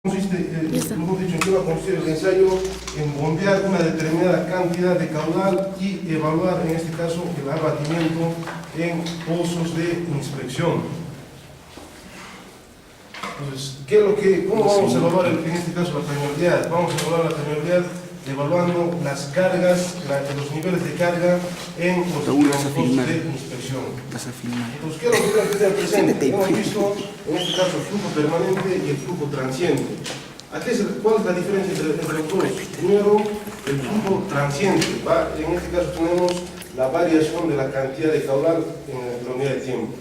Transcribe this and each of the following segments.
Hemos dicho que va a consistir el ensayo en bombear una determinada cantidad de caudal y evaluar en este caso el abatimiento en pozos de inspección. Entonces, ¿cómo vamos a evaluar en este caso la permeabilidad? Vamos a evaluar la permeabilidad evaluando las cargas, los niveles de carga en los pozos de inspección. Entonces, ¿qué es lo que tenemos que tener presente? Hemos visto en este caso el flujo permanente y el flujo transiente. ¿Cuál es la diferencia entre los dos? Primero, el flujo transiente. En este caso tenemos la variación de la cantidad de caudal en la unidad de tiempo.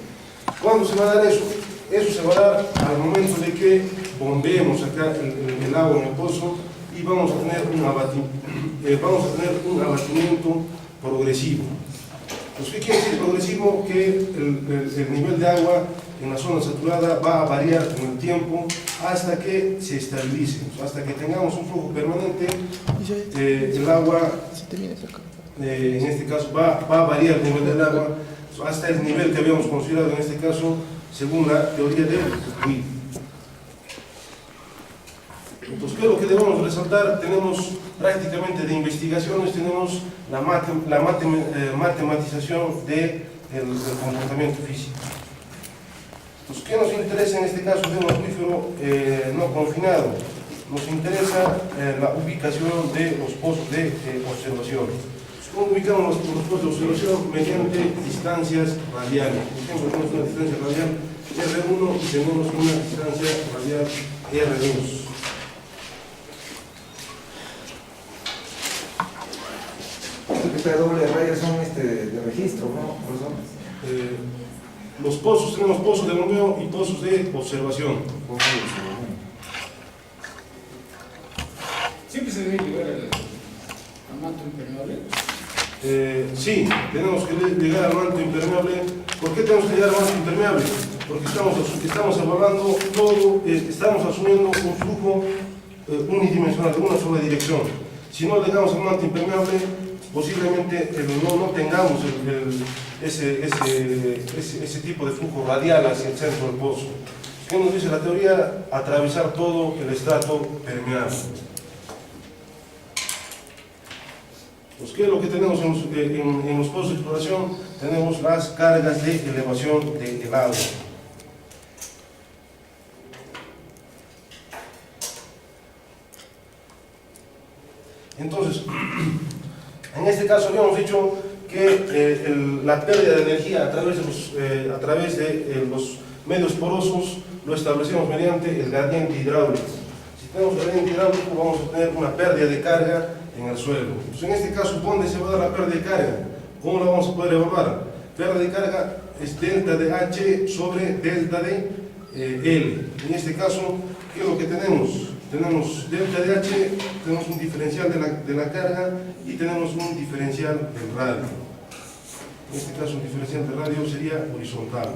¿Cuándo se va a dar eso? Eso se va a dar al momento de que bombeemos acá el agua en el pozo y vamos a tener un abatimiento progresivo. Entonces, ¿qué quiere decir progresivo? Que el nivel de agua en la zona saturada va a variar con el tiempo hasta que se estabilice, hasta que tengamos un flujo permanente. El agua, en este caso, va a variar el nivel del agua hasta el nivel que habíamos considerado en este caso, según la teoría del fluido. Entonces, ¿qué es lo que debemos resaltar? Tenemos prácticamente de investigaciones, tenemos la matematización del comportamiento físico. Entonces, ¿qué nos interesa en este caso de un acuífero no confinado? Nos interesa la ubicación de los pozos de observación. ¿Cómo ubicamos los pozos de observación? Mediante distancias radiales. Por ejemplo, tenemos una distancia radial R1 y tenemos una distancia radial R2. Esta doble raya son de registro, ¿no? Los pozos, tenemos pozos de bombeo y pozos de observación. ¿Siempre se debe llegar al manto impermeable? Sí, tenemos que llegar al manto impermeable. ¿Por qué tenemos que llegar al manto impermeable? Porque estamos evaluando todo, estamos asumiendo un flujo unidimensional de una sola dirección. Si no llegamos al manto impermeable, posiblemente no tengamos ese tipo de flujo radial hacia el centro del pozo. ¿Qué nos dice la teoría? Atravesar todo el estrato permeable. Pues, ¿qué es lo que tenemos en los pozos de exploración? Tenemos las cargas de elevación del agua. Entonces, en este caso habíamos dicho que la pérdida de energía a través de los medios porosos lo establecemos mediante el gradiente hidráulico. Si tenemos gradiente hidráulico vamos a tener una pérdida de carga en el suelo. Entonces, en este caso, ¿dónde se va a dar la pérdida de carga? ¿Cómo la vamos a poder evaluar? Pérdida de carga es delta de H sobre delta de L. En este caso, ¿qué es lo que tenemos? Tenemos delta de H, tenemos un diferencial de la carga y tenemos un diferencial del radio. En este caso, el diferencial del radio sería horizontal.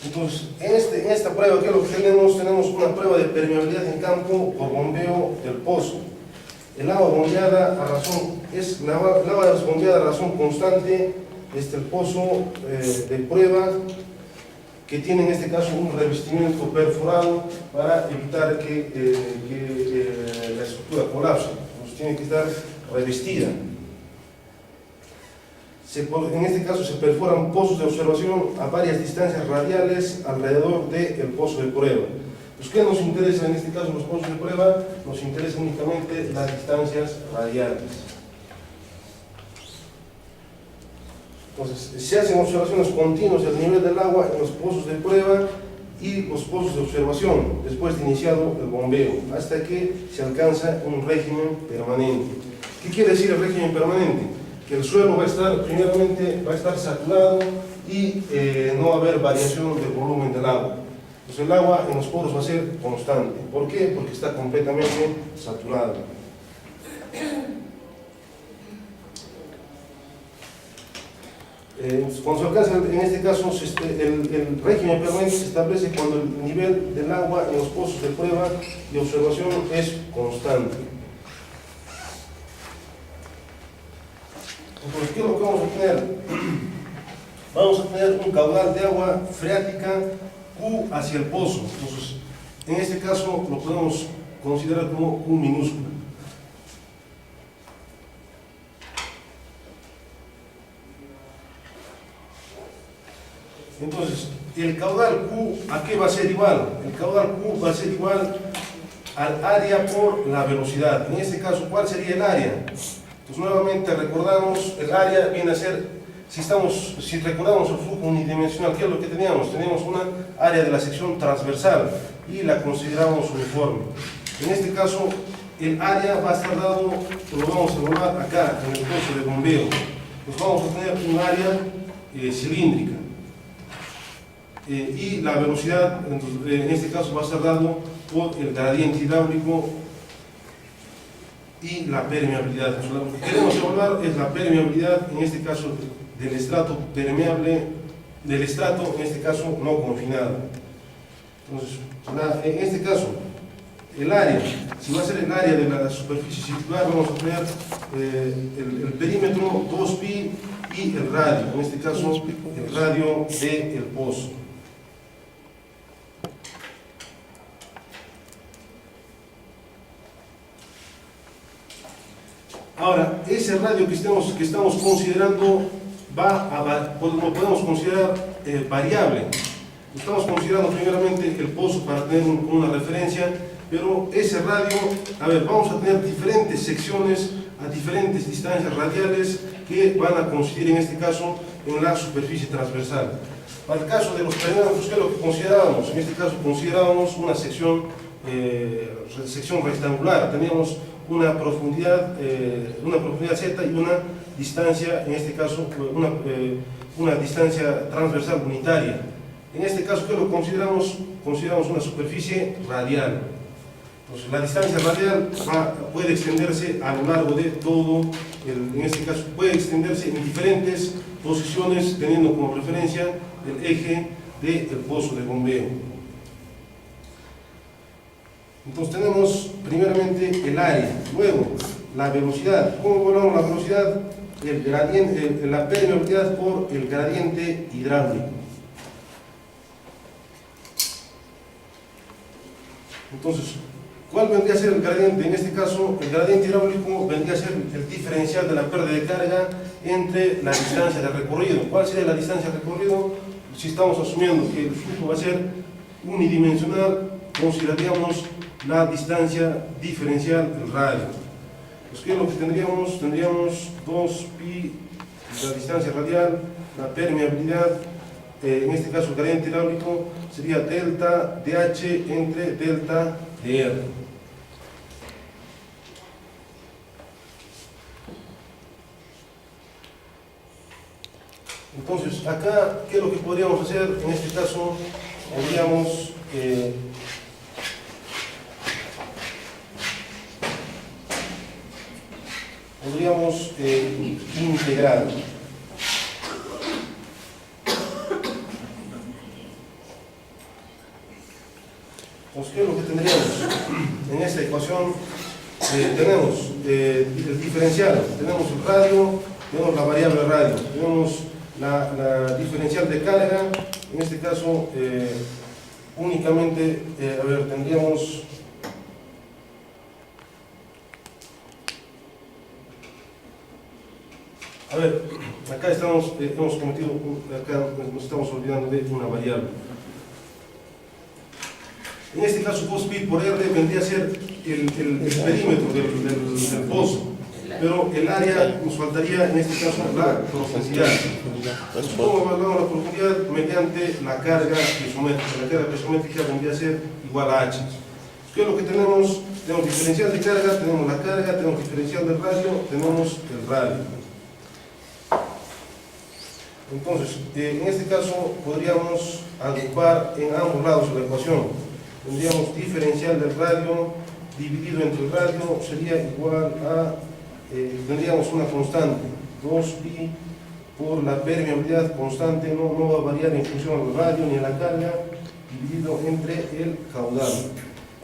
Entonces, en esta prueba, ¿qué es lo que tenemos? Tenemos una prueba de permeabilidad en campo por bombeo del pozo. El agua bombeada a razón, a razón constante desde el pozo de prueba, que tiene en este caso un revestimiento perforado para evitar que la estructura colapse. Entonces, tiene que estar revestida. En este caso se perforan pozos de observación a varias distancias radiales alrededor del pozo de prueba. Pues, ¿qué nos interesa en este caso los pozos de prueba? Nos interesa únicamente las distancias radiales. Entonces, se hacen observaciones continuas del nivel del agua en los pozos de prueba y los pozos de observación, después de iniciado el bombeo, hasta que se alcanza un régimen permanente. ¿Qué quiere decir el régimen permanente? Que el suelo primeramente va a estar saturado y no va a haber variación del volumen del agua. Entonces, el agua en los poros va a ser constante. ¿Por qué? Porque está completamente saturado. Cuando se alcanza, en este caso, el régimen permanente se establece cuando el nivel del agua en los pozos de prueba y observación es constante. Entonces, ¿qué es lo que vamos a obtener? vamos a tener un caudal de agua freática Q hacia el pozo. Entonces, en este caso lo podemos considerar como Q minúscula. Entonces, el caudal Q, ¿a qué va a ser igual? El caudal Q va a ser igual al área por la velocidad. En este caso, ¿cuál sería el área? Pues nuevamente recordamos, el área viene a ser, si recordamos el flujo unidimensional, ¿qué es lo que teníamos? Teníamos una área de la sección transversal y la consideramos uniforme. En este caso, el área va a estar dado, lo vamos a evaluar acá, en el pozo de bombeo. Pues vamos a tener un área cilíndrica. Y la velocidad, entonces, en este caso, va a estar dado por el gradiente hidráulico y la permeabilidad. Entonces, lo que queremos evaluar es la permeabilidad, en este caso, del estrato permeable, del estrato, en este caso, no confinado. Entonces, en este caso, el área, si va a ser el área de la superficie circular, vamos a tener el perímetro 2pi y el radio, en este caso, el radio del pozo. Ahora, ese radio que estamos considerando lo podemos considerar variable. Estamos considerando primeramente el pozo para tener una referencia, pero ese radio, vamos a tener diferentes secciones a diferentes distancias radiales que van a coincidir en este caso en la superficie transversal. Para el caso de los perímetros, ¿qué es lo que considerábamos? En este caso considerábamos una sección rectangular, teníamos una profundidad Z y una distancia, en este caso, una distancia transversal unitaria. En este caso, ¿qué lo consideramos? Consideramos una superficie radial. Entonces, la distancia radial puede extenderse a lo largo de todo, en este caso, puede extenderse en diferentes posiciones, teniendo como referencia el eje del pozo de bombeo. Entonces tenemos primeramente el área, luego la velocidad. ¿Cómo evaluamos la velocidad? El gradiente, la permeabilidad por el gradiente hidráulico. Entonces, ¿cuál vendría a ser el gradiente? En este caso, el gradiente hidráulico vendría a ser el diferencial de la pérdida de carga entre la distancia de recorrido. ¿Cuál sería la distancia de recorrido? Si estamos asumiendo que el flujo va a ser unidimensional, consideraríamos la distancia diferencial del radio. Pues, ¿qué es lo que tendríamos? Tendríamos 2pi, la distancia radial, la permeabilidad, en este caso el gradiente hidráulico sería delta dH entre delta dR. Entonces, acá, ¿qué es lo que podríamos hacer? En este caso, podríamos integrar. Entonces, ¿qué es lo que tendríamos? En esta ecuación tenemos el diferencial, tenemos el radio, tenemos la variable radio, tenemos la diferencial de carga, en este caso únicamente, tendríamos acá hemos cometido, acá nos estamos olvidando de una variable. En este caso, 2pi por R vendría a ser el perímetro del pozo, pero el área nos faltaría, en este caso, la profundidad. Entonces, ¿cómo evaluamos la profundidad? Mediante la carga piezométrica. La carga piezométrica vendría a ser igual a H. ¿Qué es lo que tenemos? Tenemos diferencial de carga, tenemos la carga, tenemos diferencial del radio, tenemos el radio. Entonces, en este caso podríamos agrupar en ambos lados de la ecuación. Tendríamos diferencial del radio dividido entre el radio sería igual a, tendríamos una constante, 2pi por la permeabilidad constante, no va a variar en función del radio ni a la carga, dividido entre el caudal.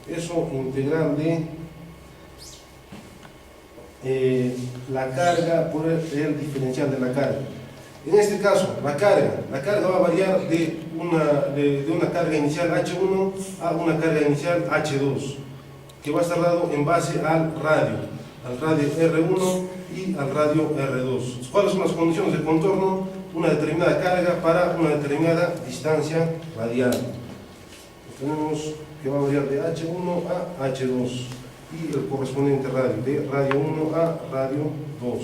Eso integral de la carga por el diferencial de la carga. En este caso, la carga va a variar de una carga inicial H1 a una carga inicial H2, que va a estar dado en base al radio R1 y al radio R2. ¿Cuáles son las condiciones de contorno? Una determinada carga para una determinada distancia radial. Tenemos que va a variar de H1 a H2 y el correspondiente radio, de radio 1 a radio 2.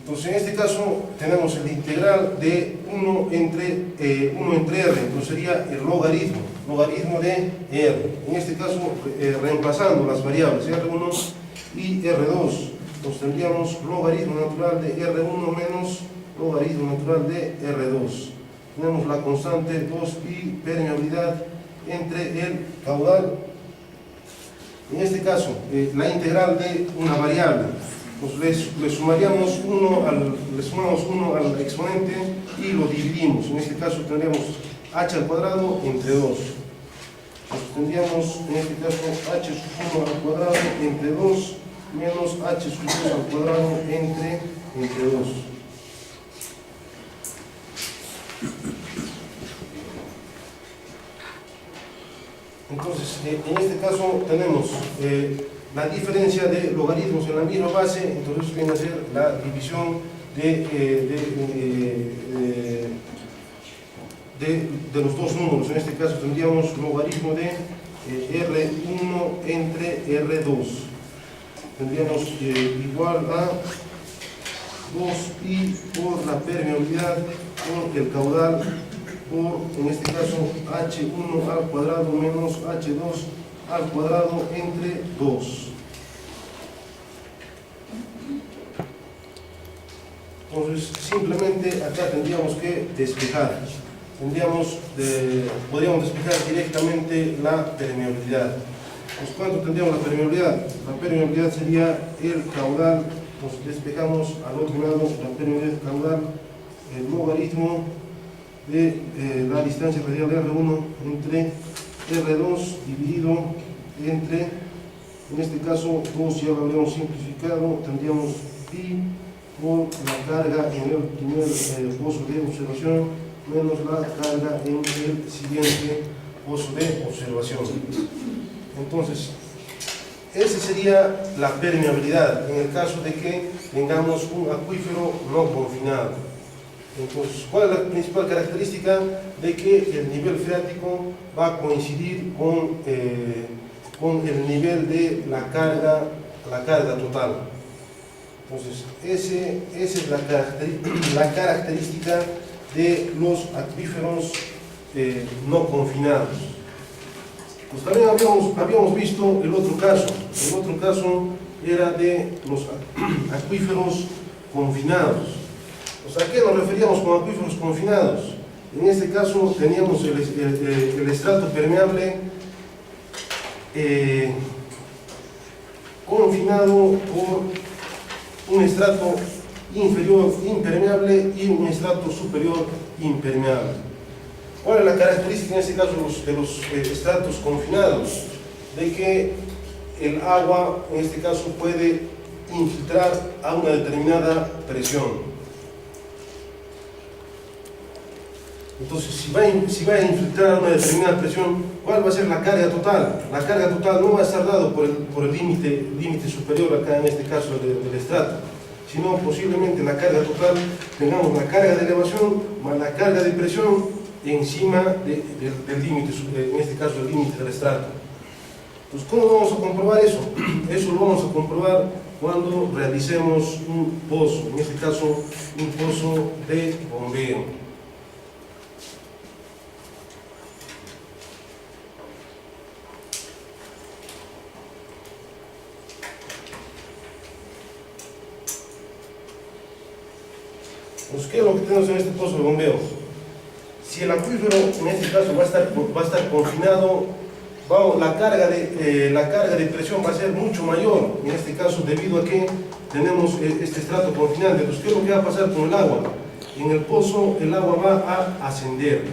Entonces, en este caso, tenemos el integral de 1 entre R, entonces sería el logaritmo de R. En este caso, reemplazando las variables R1 y R2, entonces tendríamos logaritmo natural de R1 menos logaritmo natural de R2. Tenemos la constante 2 y permeabilidad entre el caudal. En este caso, la integral de una variable. Pues le sumamos 1 al exponente y lo dividimos. En este caso tendríamos h al cuadrado entre 2. Entonces tendríamos en este caso h1 al cuadrado entre 2 menos h2 al cuadrado entre 2. Entonces, en este caso tenemos la diferencia de logaritmos en la misma base, entonces viene a ser la división de los dos números. En este caso tendríamos logaritmo de R1 entre R2. Tendríamos igual a 2pi por la permeabilidad por el caudal por, en este caso, h1 al cuadrado menos h2 al cuadrado entre 2. Entonces, simplemente acá tendríamos que despejar. Podríamos despejar directamente la permeabilidad. Pues, ¿cuánto tendríamos la permeabilidad? La permeabilidad sería el caudal. Nos despejamos al otro lado la permeabilidad caudal, el logaritmo de la distancia radial de R1 entre R2 dividido entre, en este caso, 2 ya lo habríamos simplificado, tendríamos pi por la carga en el primer pozo de observación menos la carga en el siguiente pozo de observación. Entonces, esa sería la permeabilidad en el caso de que tengamos un acuífero no confinado. Entonces, ¿cuál es la principal característica? De que el nivel freático va a coincidir con el nivel de la carga total. Entonces, esa es la característica de los acuíferos no confinados. Pues también habíamos visto el otro caso. El otro caso era de los acuíferos confinados. O sea, ¿a qué nos referíamos con acuíferos confinados? En este caso teníamos el estrato permeable confinado por un estrato inferior impermeable y un estrato superior impermeable. ¿Cuál es la característica en este caso de los estratos confinados? De que el agua, en este caso, puede infiltrar a una determinada presión. Entonces, si va a infiltrar a una determinada presión, ¿cuál va a ser la carga total? La carga total no va a estar dado por el límite superior, acá en este caso del estrato, sino posiblemente la carga total, tengamos la carga de elevación más la carga de presión encima del límite, en este caso el límite del estrato. Entonces, ¿cómo vamos a comprobar eso? Eso lo vamos a comprobar cuando realicemos un pozo, en este caso un pozo de bombeo. Pues, ¿qué es lo que tenemos en este pozo de bombeo? Si el acuífero, en este caso, va a estar confinado, la carga de presión va a ser mucho mayor, en este caso, debido a que tenemos este estrato confinante. Entonces, ¿qué es lo que va a pasar con el agua? En el pozo, el agua va a ascender.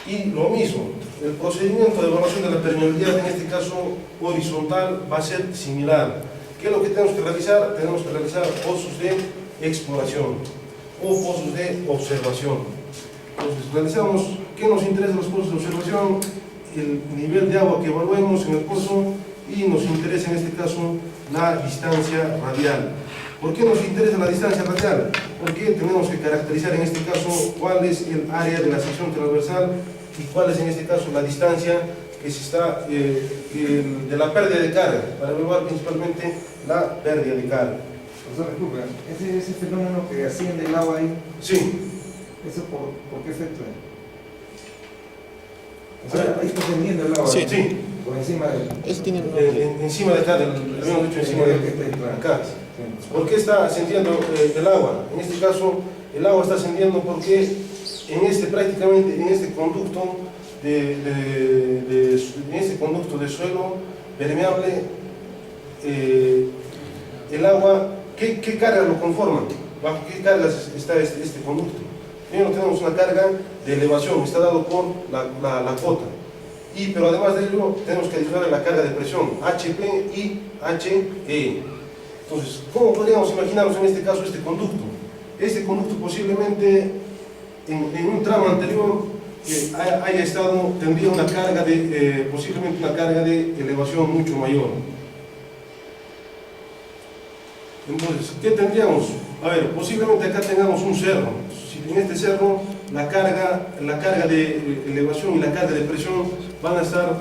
Y lo mismo, el procedimiento de evaluación de la permeabilidad, en este caso horizontal, va a ser similar. ¿Qué es lo que tenemos que realizar? Tenemos que realizar pozos de exploración o pozos de observación. Entonces, realizamos, ¿qué nos interesa los pozos de observación? El nivel de agua que evaluemos en el pozo, y nos interesa en este caso la distancia radial. ¿Por qué nos interesa la distancia radial? Porque tenemos que caracterizar en este caso cuál es el área de la sección transversal y cuál es en este caso la distancia que se está de la pérdida de carga, para evaluar principalmente la pérdida de carga. Profesor, disculpe, ese fenómeno que asciende el agua ahí, Sí. ¿eso por qué efecto es? O sea, ahí está ascendiendo el agua. Sí. Sí. Por encima del... Eso tiene un nombre. Encima de acá, habíamos dicho encima de acá. ¿Por qué está ascendiendo el agua? En este caso, el agua está ascendiendo porque prácticamente en este conducto de suelo permeable, el agua, ¿qué carga lo conforma? ¿Bajo qué cargas está este conducto? Primero tenemos una carga de elevación, está dado por la cota. Pero además de ello, tenemos que adicionar la carga de presión, HP y HE. Entonces, ¿cómo podríamos imaginarnos en este caso este conducto? Este conducto posiblemente en un tramo anterior tendría una carga posiblemente una carga de elevación mucho mayor. Entonces, ¿qué tendríamos? A ver, posiblemente acá tengamos un cerro. Si en este cerro la carga de elevación y la carga de presión va a estar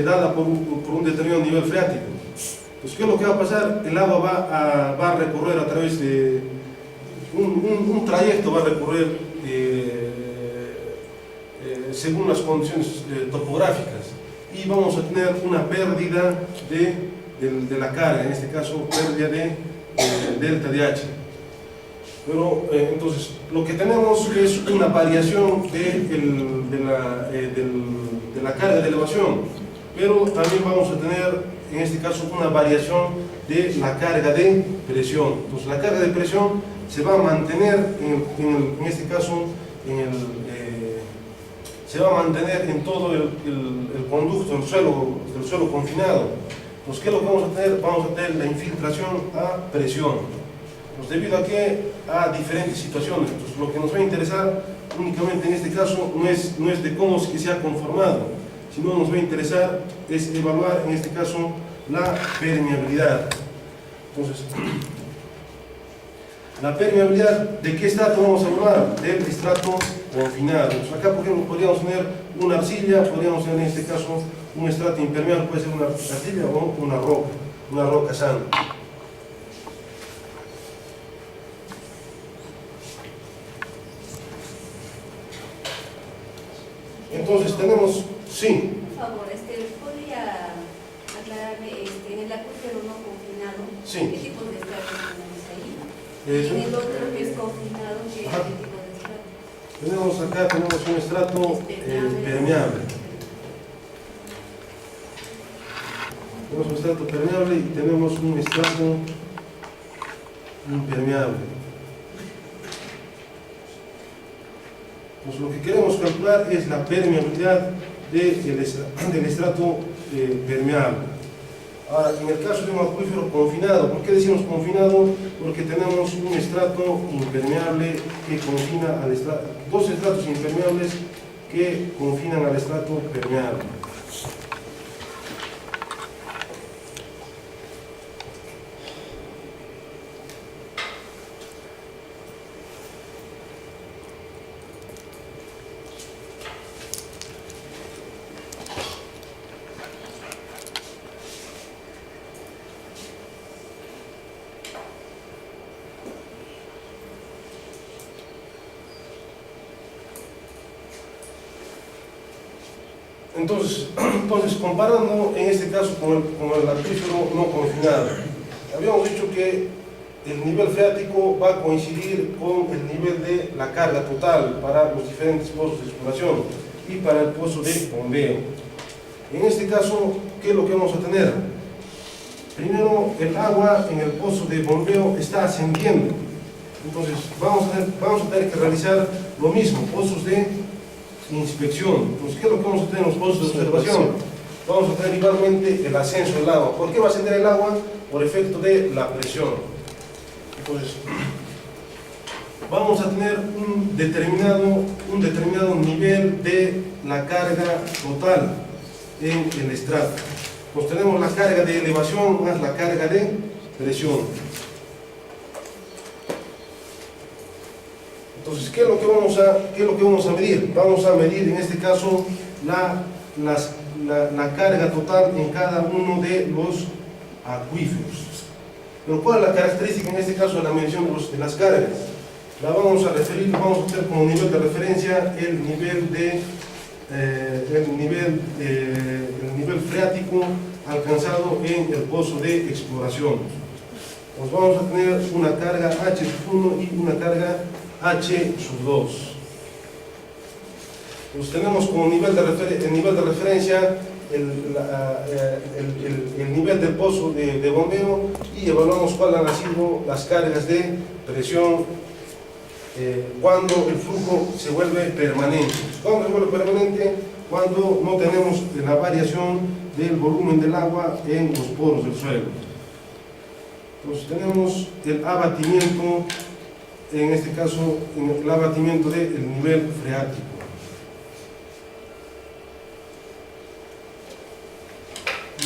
dada por un determinado nivel freático. Entonces, ¿qué es lo que va a pasar? El agua va a recorrer a través de un trayecto, va a recorrer según las condiciones topográficas, y vamos a tener una pérdida de la carga, en este caso pérdida de delta de H. Pero entonces lo que tenemos es una variación de la carga de elevación, pero también vamos a tener en este caso una variación de la carga de presión. Entonces la carga de presión se va a mantener en este caso se va a mantener en todo el conducto, el suelo confinado. Entonces, ¿qué es lo que vamos a tener? Vamos a tener la infiltración a presión. Debido a que a diferentes situaciones. Entonces, lo que nos va a interesar únicamente en este caso no es de cómo es que se ha conformado, sino nos va a interesar es evaluar en este caso la permeabilidad. Entonces, la permeabilidad, ¿de qué estrato vamos a evaluar? Del estrato confinado. Entonces, acá, por ejemplo, podríamos tener una arcilla, podríamos tener en este caso un estrato impermeable, puede ser una arcilla o una roca sana. Entonces tenemos, sí. Por favor, ¿podría aclararme en el acuífero no confinado? Sí. ¿Qué tipo de estratos tenemos ahí? Eso. Y en el otro que es confinado, ¿qué tipo de estrato? Tenemos un estrato permeable. Tenemos un estrato permeable y tenemos un estrato impermeable. Pues lo que queremos calcular es la permeabilidad del estrato permeable. Ahora, en el caso de un acuífero confinado, ¿por qué decimos confinado? Porque tenemos un estrato impermeable que confina al estrato, dos estratos impermeables que confinan al estrato permeable. Entonces, comparando en este caso con el acuífero no confinado, habíamos dicho que el nivel freático va a coincidir con el nivel de la carga total para los diferentes pozos de exploración y para el pozo de bombeo. En este caso, ¿qué es lo que vamos a tener? Primero, el agua en el pozo de bombeo está ascendiendo. Entonces, vamos a tener que realizar lo mismo, pozos de inspección. Entonces, ¿qué es lo que vamos a tener en los pozos de observación? Vamos a tener igualmente el ascenso del agua. ¿Por qué va a ascender el agua? Por efecto de la presión. Entonces, vamos a tener un determinado nivel de la carga total en el estrato. Pues tenemos la carga de elevación más la carga de presión. Entonces, ¿qué es lo que vamos a medir? Vamos a medir en este caso la carga total en cada uno de los acuíferos. Pero ¿cuál es la característica en este caso de la medición de las cargas? La vamos a referir, vamos a tener como nivel de referencia el nivel freático alcanzado en el pozo de exploración. Pues vamos a tener una carga H1 y una carga H2. Pues tenemos como nivel de referencia el nivel del pozo de bombeo y evaluamos cuáles han sido las cargas de presión cuando el flujo se vuelve permanente. ¿Cuándo se vuelve permanente? Cuando no tenemos la variación del volumen del agua en los poros del suelo. Entonces tenemos el abatimiento, en este caso el abatimiento del nivel freático.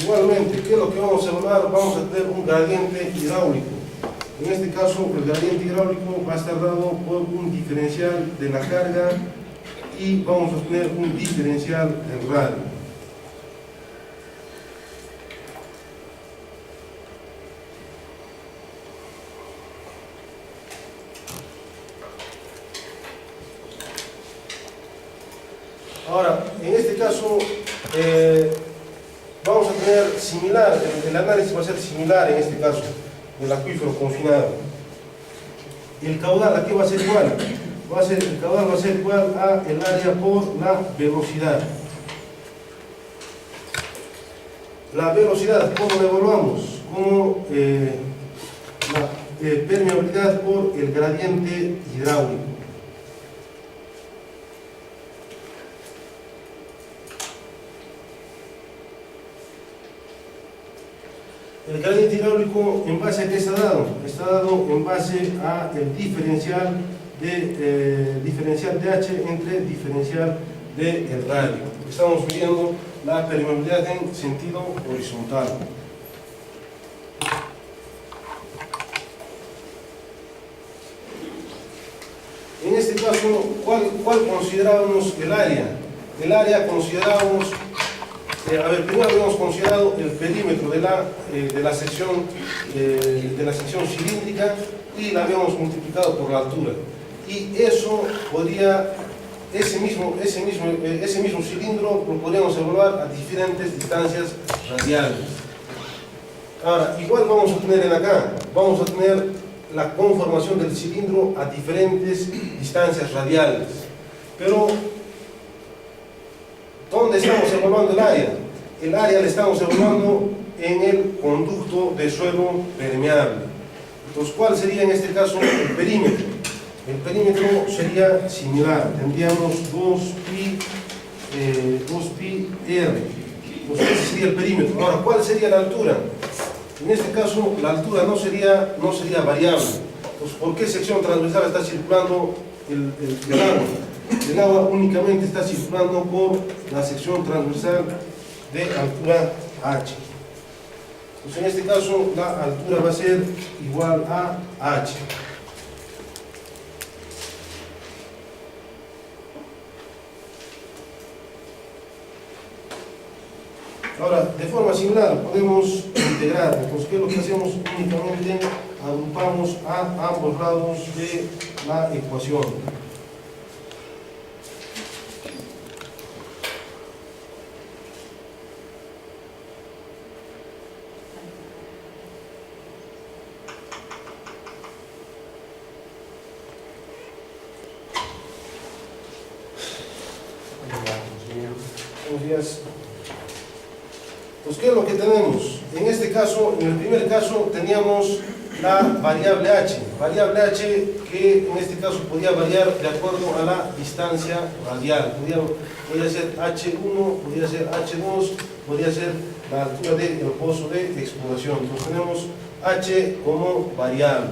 Igualmente, ¿qué es lo que vamos a evaluar? Vamos a tener un gradiente hidráulico. En este caso, el gradiente hidráulico va a estar dado por un diferencial de la carga y vamos a tener un diferencial del radio. Ahora, en este caso, vamos a tener similar, el análisis va a ser similar en este caso, del acuífero confinado. El caudal aquí va a ser igual, el caudal va a ser igual a el área por la velocidad. La velocidad, ¿cómo la evaluamos? Como la permeabilidad por el gradiente hidráulico. El gradiente hidráulico, ¿en base a qué está dado? Está dado en base a el diferencial de H entre diferencial de el radio. Estamos midiendo la permeabilidad en sentido horizontal. En este caso, ¿cuál considerábamos el área? El área considerábamos, primero habíamos considerado el perímetro de la sección cilíndrica y la habíamos multiplicado por la altura. Y eso podría, ese mismo cilindro lo podríamos evaluar a diferentes distancias radiales. Ahora, igual vamos a tener en acá, vamos a tener la conformación del cilindro a diferentes distancias radiales. Pero, ¿dónde estamos evaluando el área? El área la estamos evaluando en el conducto de suelo permeable. Entonces, ¿cuál sería en este caso el perímetro? El perímetro sería similar, tendríamos 2pi r. Entonces, ese sería el perímetro. Ahora, ¿cuál sería la altura? En este caso, la altura no sería variable. Entonces, ¿por qué sección transversal está circulando el agua? El agua únicamente está circulando por la sección transversal de altura H. Entonces, en este caso, la altura va a ser igual a H. Ahora, de forma similar, podemos integrar. Entonces, ¿qué es lo que hacemos? Únicamente agrupamos a ambos lados de la ecuación. Buenos días. Pues, ¿qué es lo que tenemos? En este caso, en el primer caso, teníamos la variable h. Variable h que en este caso podía variar de acuerdo a la distancia radial. Podría ser h1, podría ser h2, podría ser la altura del pozo de exploración. Entonces tenemos h como variable.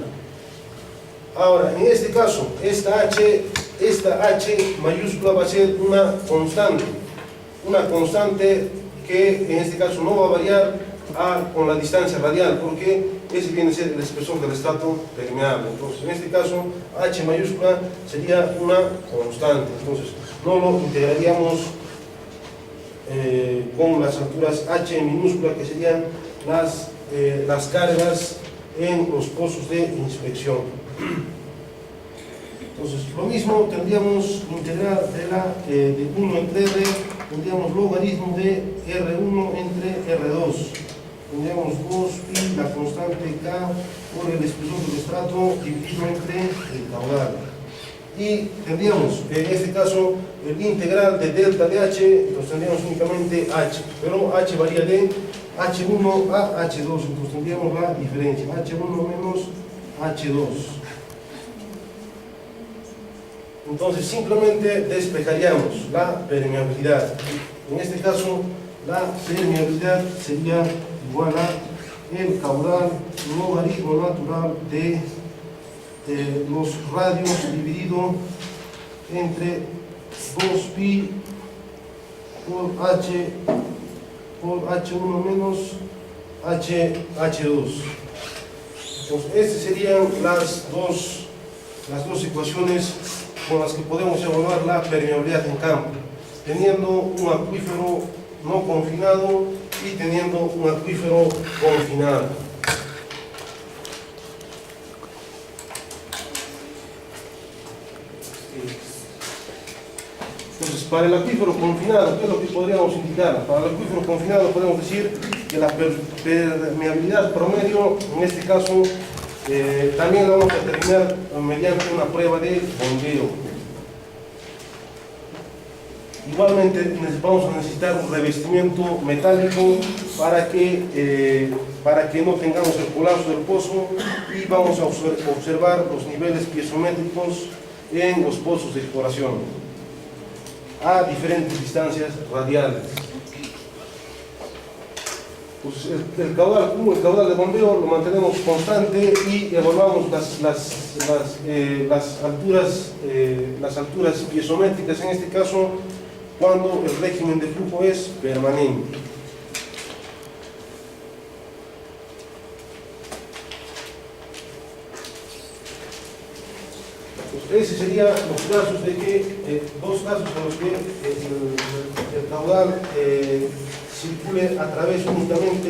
Ahora, en este caso, esta h mayúscula va a ser una constante que en este caso no va a variar con la distancia radial, porque ese viene a ser el espesor del estrato permeable. Entonces, en este caso, h mayúscula sería una constante. Entonces, no lo integraríamos con las alturas h minúscula, que serían las cargas en los pozos de inspección. Entonces, lo mismo, tendríamos integral de 1 entre R, tendríamos logaritmo de R1 entre R2. Tendríamos 2pi, la constante K, por el espesor del estrato dividido entre el caudal. Y tendríamos, en este caso, el integral de delta de H, entonces tendríamos únicamente H, pero H varía de H1 a H2, entonces tendríamos la diferencia, H1 menos H2. Entonces simplemente despejaríamos la permeabilidad. En este caso, la permeabilidad sería igual a el caudal logaritmo natural de los radios dividido entre 2pi por H por H1 menos H2. Entonces, estas serían las dos ecuaciones con las que podemos evaluar la permeabilidad en campo, teniendo un acuífero no confinado y teniendo un acuífero confinado. Entonces, para el acuífero confinado, ¿qué es lo que podríamos indicar? Para el acuífero confinado podemos decir que la permeabilidad promedio, en este caso, también lo vamos a determinar mediante una prueba de bombeo. Igualmente vamos a necesitar un revestimiento metálico para que no tengamos el colapso del pozo, y vamos a observar los niveles piezométricos en los pozos de exploración a diferentes distancias radiales. Pues el caudal de bombeo lo mantenemos constante y evaluamos las alturas piezométricas, en este caso cuando el régimen de flujo es permanente. Pues ese serían los casos de que, dos casos en los que el caudal circule a través únicamente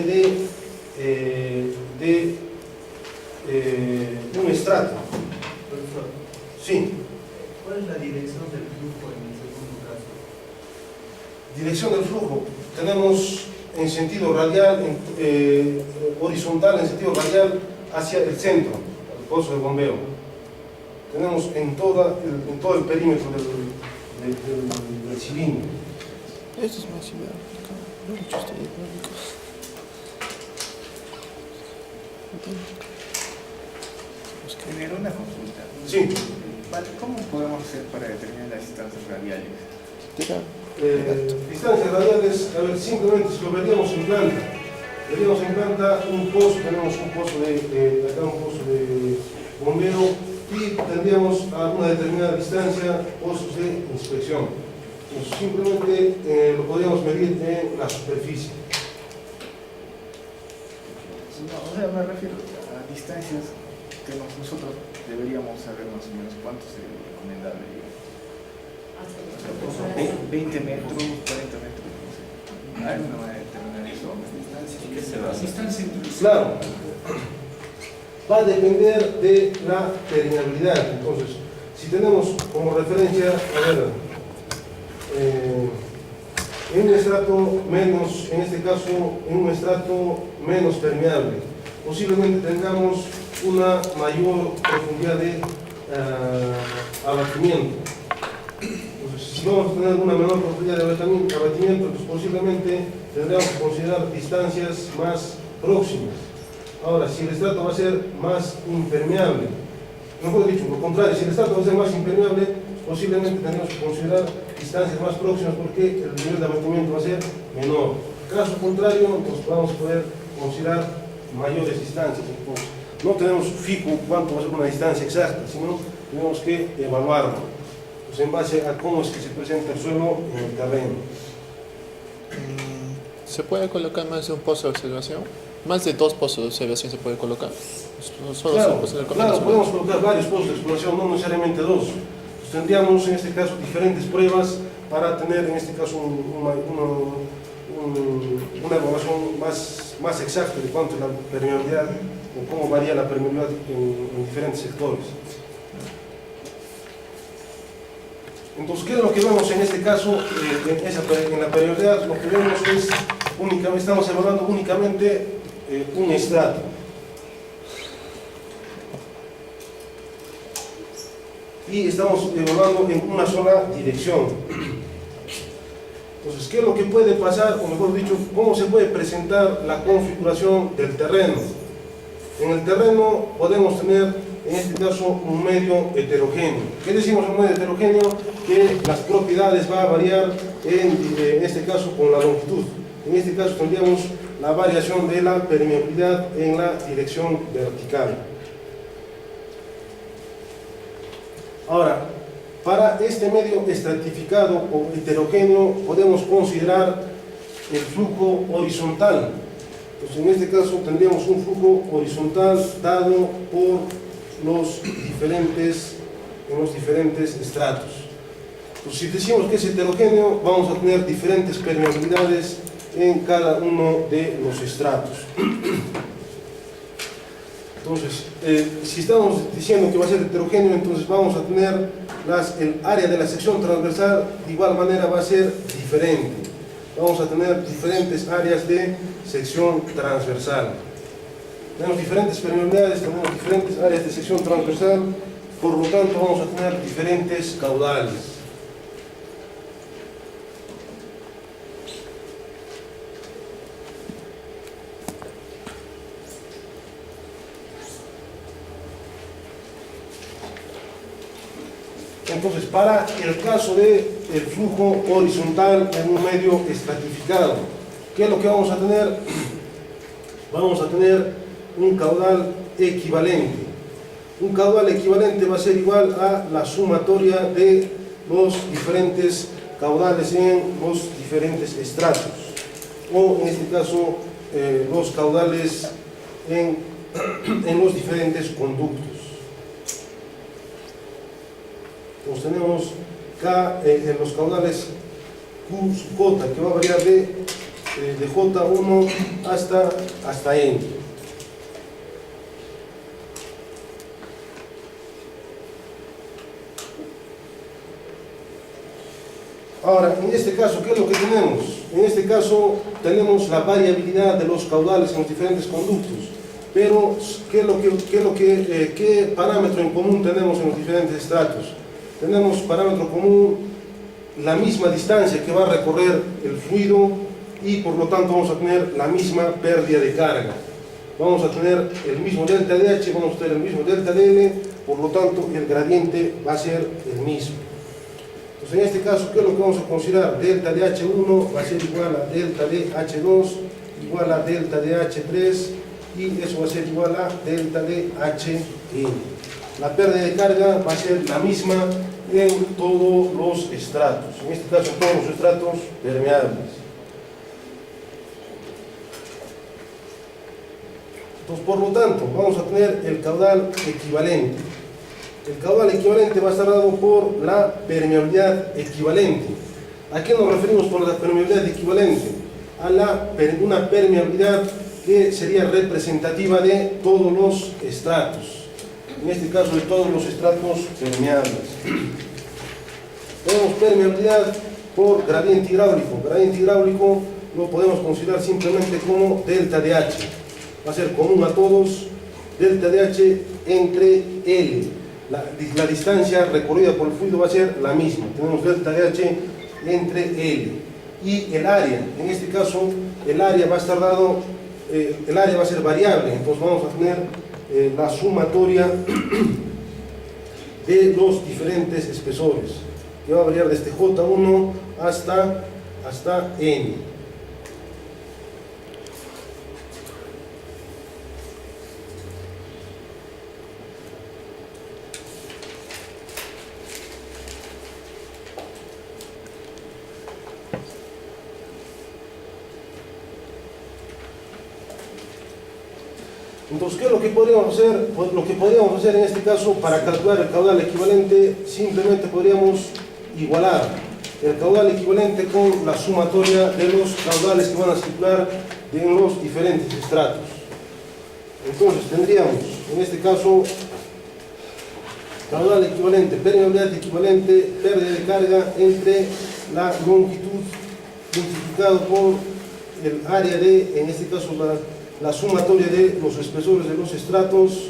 de un estrato. Sí. ¿Cuál es la dirección del flujo en el segundo caso? Dirección del flujo. Tenemos en sentido radial, horizontal en sentido radial hacia el centro, el pozo de bombeo. Tenemos en todo el perímetro del cilindro. Esto es más similar. No muchos hidráulicos. Primero una consulta. Sí. ¿Cómo podemos hacer para determinar las distancias radiales? Distancias radiales, a ver, simplemente si lo veríamos en planta. Veríamos en planta un pozo, tenemos un pozo de bombeo, y tendríamos a una determinada distancia pozos de inspección. Entonces, simplemente lo podríamos medir en la superficie. No, o sea, me refiero a distancias que nosotros deberíamos saber más o menos cuánto sería recomendable. 20 metros, 40 metros, no sé. ¿Hay una manera de determinar eso? ¿Qué se va a hacer? Claro, va a depender de la permeabilidad. Entonces, si tenemos como referencia, a ver, en un estrato menos, en este caso, en un estrato menos permeable, posiblemente tengamos una mayor profundidad de abatimiento. Entonces, si vamos a tener una menor profundidad de abatimiento, pues posiblemente tendremos que considerar distancias más próximas. Ahora, si el estrato va a ser más impermeable, mejor dicho, lo contrario, si el estrato va a ser más impermeable, posiblemente tenemos que considerar distancias más próximas porque el nivel de abatimiento va a ser menor. Caso contrario, nos vamos a poder considerar mayores distancias. Entonces, no tenemos fijo cuánto va a ser una distancia exacta, sino tenemos que evaluarlo, pues en base a cómo es que se presenta el suelo en el terreno. ¿Se puede colocar más de un pozo de observación? Más de 2 pozos de observación se puede colocar. Solo Claro, se puede hacer claro, podemos colocar varios pozos de exploración, no necesariamente 2. Pues tendríamos en este caso diferentes pruebas para tener en este caso una evaluación más exacta de cuánto es la permeabilidad o cómo varía la permeabilidad en diferentes sectores. Entonces, ¿qué es lo que vemos en este caso? En la permeabilidad lo que vemos es únicamente, estamos evaluando únicamente un estrato. Y estamos evaluando en una sola dirección. Entonces, ¿qué es lo que puede pasar? O mejor dicho, ¿cómo se puede presentar la configuración del terreno? En el terreno podemos tener, en este caso, un medio heterogéneo. ¿Qué decimos un medio heterogéneo? Que las propiedades van a variar, en este caso, con la longitud. En este caso tendríamos la variación de la permeabilidad en la dirección vertical. Ahora, para este medio estratificado o heterogéneo podemos considerar el flujo horizontal. Pues en este caso tendríamos un flujo horizontal dado por los diferentes estratos. Pues si decimos que es heterogéneo, vamos a tener diferentes permeabilidades en cada uno de los estratos. Entonces, si estamos diciendo que va a ser heterogéneo, entonces vamos a tener el área de la sección transversal, de igual manera va a ser diferente. Vamos a tener diferentes áreas de sección transversal. Tenemos diferentes permeabilidades, tenemos diferentes áreas de sección transversal, por lo tanto vamos a tener diferentes caudales. Entonces, para el caso del flujo horizontal en un medio estratificado, ¿qué es lo que vamos a tener? Vamos a tener un caudal equivalente. Un caudal equivalente va a ser igual a la sumatoria de los diferentes caudales en los diferentes estratos, o en este caso los caudales en los diferentes conductos. Entonces tenemos K en los caudales Q sub J, que va a variar de J1 hasta N. Ahora, en este caso, ¿qué es lo que tenemos? En este caso tenemos la variabilidad de los caudales en los diferentes conductos, pero ¿qué parámetro en común tenemos en los diferentes estratos? Tenemos parámetro común la misma distancia que va a recorrer el fluido y por lo tanto vamos a tener la misma pérdida de carga. Vamos a tener el mismo delta de H, vamos a tener el mismo delta de L, por lo tanto el gradiente va a ser el mismo. Entonces en este caso, ¿qué es lo que vamos a considerar? Delta de H1 va a ser igual a delta de H2 igual a delta de H3 y eso va a ser igual a delta de HN. La pérdida de carga va a ser la misma en todos los estratos, en este caso todos los estratos permeables. Entonces, por lo tanto, vamos a tener el caudal equivalente. El caudal equivalente va a estar dado por la permeabilidad equivalente. ¿A qué nos referimos por la permeabilidad equivalente? A una permeabilidad que sería representativa de todos los estratos. En este caso de todos los estratos permeables. Tenemos permeabilidad por gradiente hidráulico. Gradiente hidráulico lo podemos considerar simplemente como delta de H. Va a ser común a todos, delta de H entre L. La distancia recorrida por el fluido va a ser la misma. Tenemos delta de H entre L. Y el área, en este caso, el área va a estar dado el área va a ser variable, entonces vamos a tener la sumatoria de los diferentes espesores, que va a variar desde J1 hasta N. Entonces, ¿qué es lo que podríamos hacer? Pues lo que podríamos hacer en este caso para calcular el caudal equivalente, simplemente podríamos igualar el caudal equivalente con la sumatoria de los caudales que van a circular en los diferentes estratos. Entonces, tendríamos, en este caso, caudal equivalente, permeabilidad equivalente, pérdida de carga entre la longitud multiplicado por el área de, en este caso, la sumatoria de los espesores de los estratos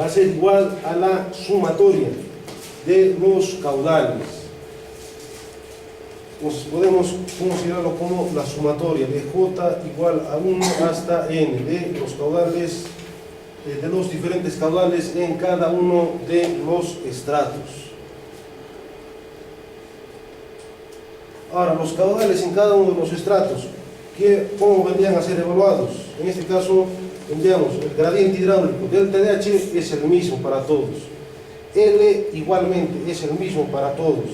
va a ser igual a la sumatoria de los caudales. Entonces podemos considerarlo como la sumatoria de J igual a 1 hasta N de los caudales, de los diferentes caudales en cada uno de los estratos. Ahora, los caudales en cada uno de los estratos, ¿cómo vendrían a ser evaluados? En este caso, tendríamos el gradiente hidráulico del TDH es el mismo para todos. L igualmente es el mismo para todos.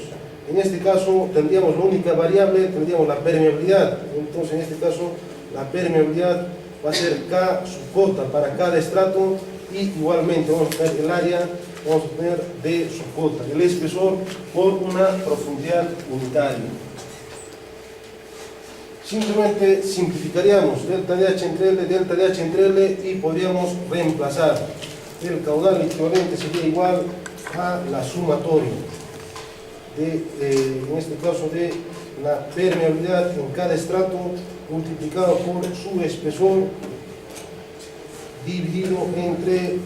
En este caso, tendríamos la única variable, tendríamos la permeabilidad. Entonces, en este caso, la permeabilidad va a ser K sub J para cada estrato y igualmente vamos a tener el área, vamos a tener D sub J, el espesor por una profundidad unitaria. Simplemente simplificaríamos delta DH entre L y podríamos reemplazar. El caudal equivalente sería igual a la sumatoria en este caso de la permeabilidad en cada estrato multiplicado por su espesor dividido entre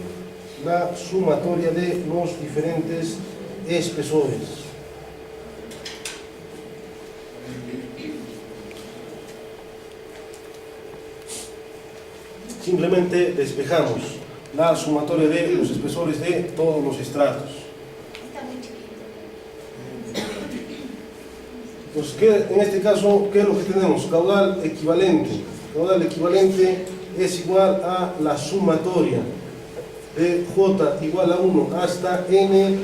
la sumatoria de los diferentes espesores. Simplemente despejamos la sumatoria de los espesores de todos los estratos. Está muy chiquito. Entonces, en este caso, ¿qué es lo que tenemos? Caudal equivalente. Caudal equivalente es igual a la sumatoria de J igual a 1 hasta N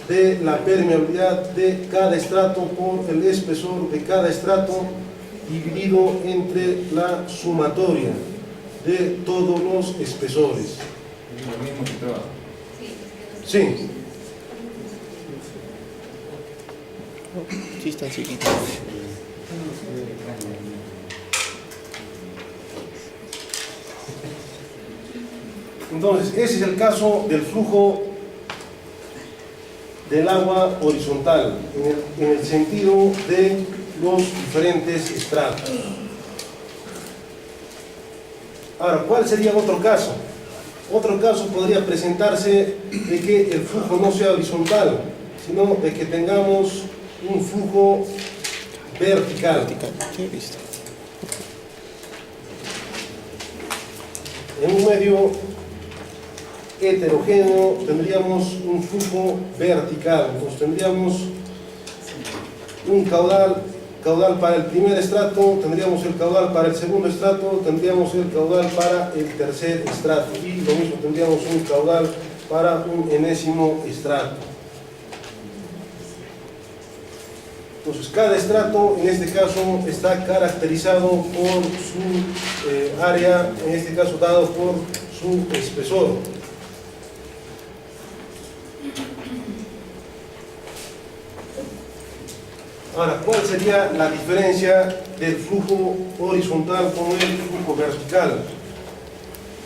de la permeabilidad de cada estrato por el espesor de cada estrato dividido entre la sumatoria de todos los espesores. Lo mismo que trabaja. Sí. Sí, están chiquitos. Entonces, ese es el caso del flujo del agua horizontal, en el sentido de los diferentes estratos. Ahora, ¿cuál sería otro caso? Otro caso podría presentarse de que el flujo no sea horizontal, sino de que tengamos un flujo vertical. Sí, he visto. En un medio heterogéneo tendríamos un flujo vertical, entonces tendríamos un caudal para el primer estrato, tendríamos el caudal para el segundo estrato, tendríamos el caudal para el tercer estrato y lo mismo tendríamos un caudal para un enésimo estrato. Entonces cada estrato en este caso está caracterizado por su área, en este caso dado por su espesor. Ahora, ¿cuál sería la diferencia del flujo horizontal con el flujo vertical?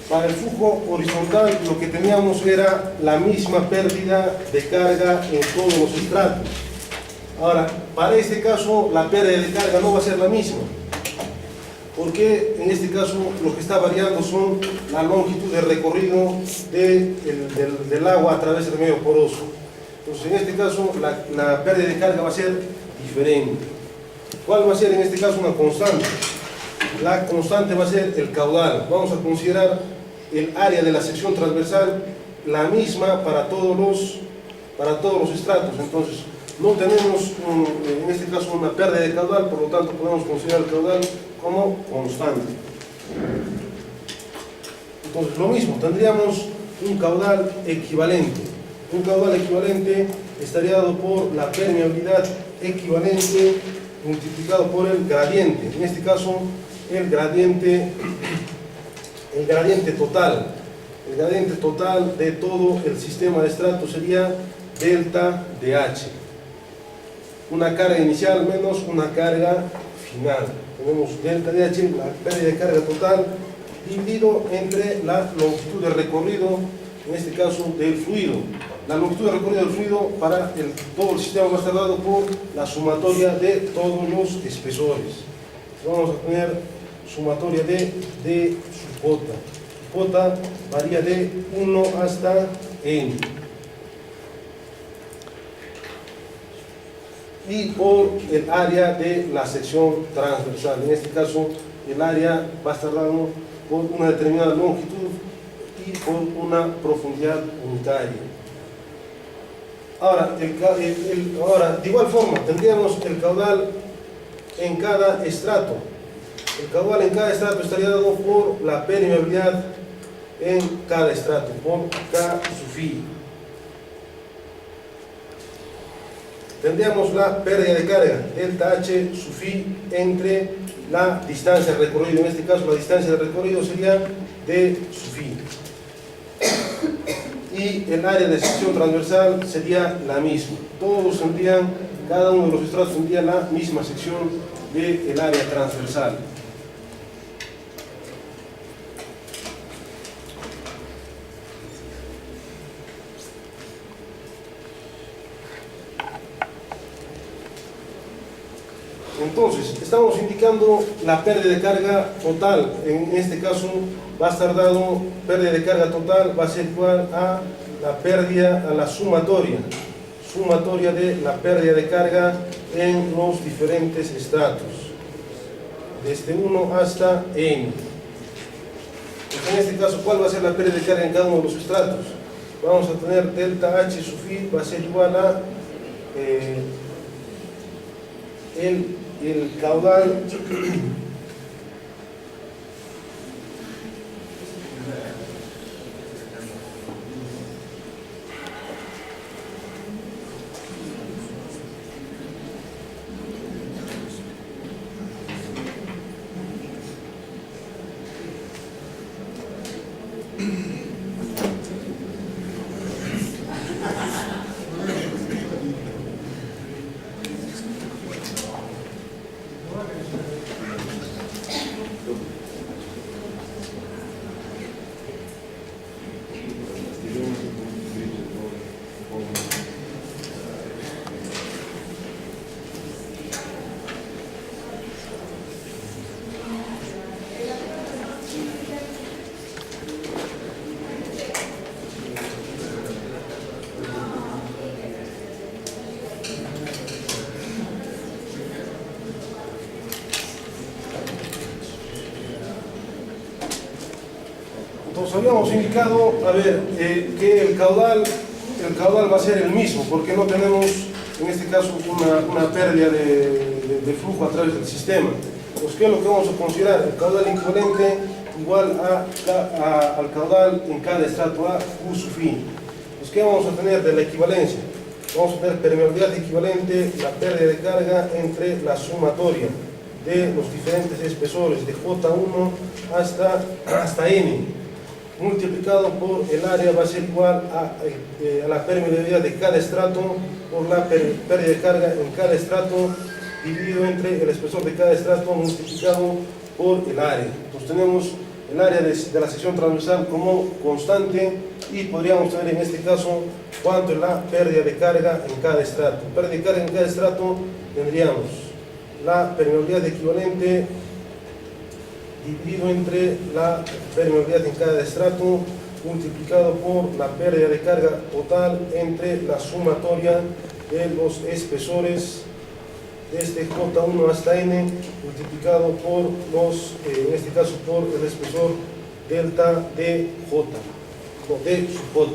Para el flujo horizontal lo que teníamos era la misma pérdida de carga en todos los estratos. Ahora, para este caso la pérdida de carga no va a ser la misma, porque en este caso lo que está variando son la longitud de recorrido del agua a través del medio poroso. Entonces, en este caso la pérdida de carga va a ser diferente. ¿Cuál va a ser en este caso una constante? La constante va a ser el caudal. Vamos a considerar el área de la sección transversal la misma para todos los estratos. Entonces, no tenemos en este caso una pérdida de caudal, por lo tanto podemos considerar el caudal como constante. Entonces, lo mismo, tendríamos un caudal equivalente. Un caudal equivalente estaría dado por la permeabilidad equivalente multiplicado por el gradiente. En este caso, el gradiente total. El gradiente total de todo el sistema de estratos sería delta de H. Una carga inicial menos una carga final. Tenemos delta de H, la pérdida de carga total, dividido entre la longitud de recorrido, en este caso del fluido. La longitud de recorrido del fluido para todo el sistema va a estar dado por la sumatoria de todos los espesores. Vamos a poner sumatoria de su cota. Cota varía de 1 hasta n. Y por el área de la sección transversal. En este caso, el área va a estar dado por una determinada longitud y por una profundidad unitaria. Ahora, de igual forma, tendríamos el caudal en cada estrato. El caudal en cada estrato estaría dado por la permeabilidad en cada estrato, por K sub I. Tendríamos la pérdida de carga, delta H sub I, entre la distancia recorrida. En este caso, la distancia de recorrido sería D sub I. Y el área de sección transversal sería la misma. Todos tendrían, cada uno de los estratos tendría la misma sección del área transversal. Entonces, estamos indicando la pérdida de carga total. En este caso va a estar dado, pérdida de carga total va a ser igual a la pérdida, a la sumatoria de la pérdida de carga en los diferentes estratos, desde 1 hasta n. En este caso, ¿cuál va a ser la pérdida de carga en cada uno de los estratos? Vamos a tener delta H sub I va a ser igual a el caudal Entonces habíamos indicado, a ver, que el caudal va a ser el mismo, porque no tenemos, en este caso, una pérdida de flujo a través del sistema. Pues, ¿qué es lo que vamos a considerar? El caudal equivalente igual al caudal en cada estrato A, Q sub I. Pues, ¿qué vamos a tener de la equivalencia? Vamos a tener permeabilidad equivalente, la pérdida de carga entre la sumatoria de los diferentes espesores de J1 hasta N, multiplicado por el área va a ser igual a la permeabilidad de cada estrato por la pérdida de carga en cada estrato dividido entre el espesor de cada estrato multiplicado por el área. Entonces tenemos el área de la sección transversal como constante y podríamos tener en este caso cuánto es la pérdida de carga en cada estrato. Pérdida de carga en cada estrato tendríamos la permeabilidad equivalente dividido entre la permeabilidad en cada estrato multiplicado por la pérdida de carga total entre la sumatoria de los espesores desde J1 hasta N multiplicado por los, en este caso por el espesor delta de J, no, de sub J.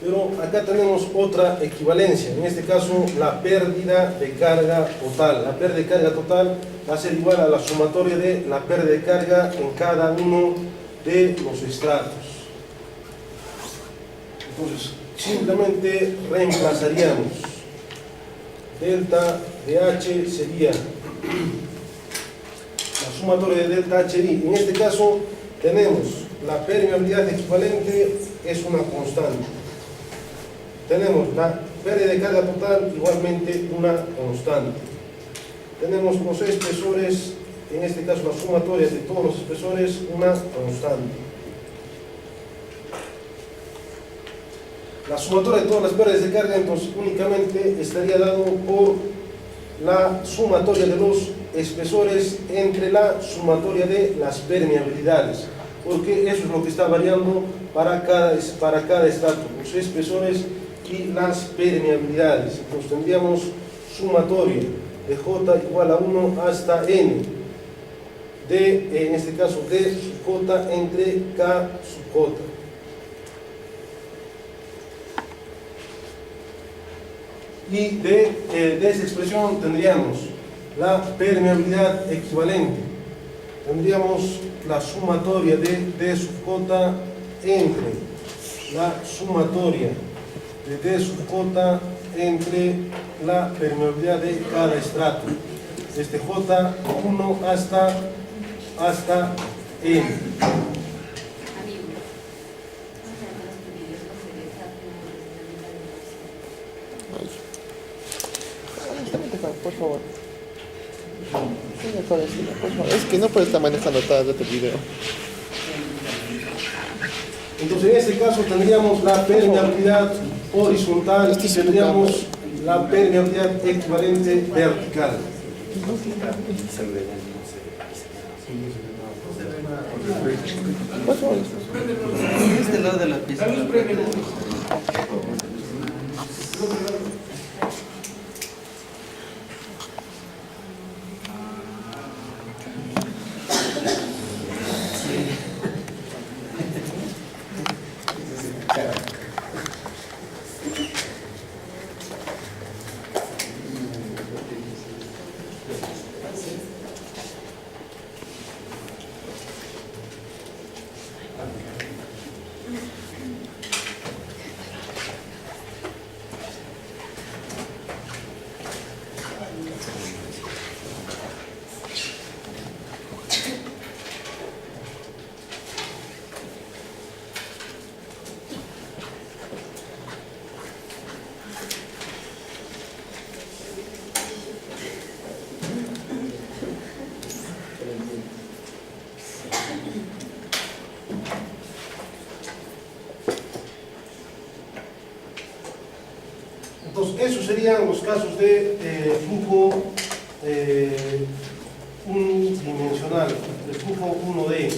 Pero acá tenemos otra equivalencia, en este caso la pérdida de carga total. La pérdida de carga total va a ser igual a la sumatoria de la pérdida de carga en cada uno de los estratos. Entonces, simplemente reemplazaríamos. Delta de H sería la sumatoria de delta HI. En este caso tenemos la permeabilidad equivalente, es una constante. Tenemos la pérdida de carga total, igualmente una constante. Tenemos los espesores, en este caso la sumatoria de todos los espesores, una constante. La sumatoria de todas las pérdidas de carga, entonces, únicamente estaría dado por la sumatoria de los espesores entre la sumatoria de las permeabilidades, porque eso es lo que está variando para cada estrato, los espesores y las permeabilidades. Entonces tendríamos sumatoria de J igual a 1 hasta N de, en este caso, D sub J entre K sub J. Y de esa expresión tendríamos la permeabilidad equivalente. Tendríamos la sumatoria de D sub J entre la sumatoria de D sub J entre la permeabilidad de cada estrato, desde J1 hasta N. Por favor. Por favor. Es que no puede estar manejando todo este video. Entonces en este caso tendríamos la permeabilidad horizontal y tendríamos la permeabilidad equivalente vertical. Por favor. Este lado de la pieza. Entonces, esos serían los casos de flujo unidimensional, de flujo 1D.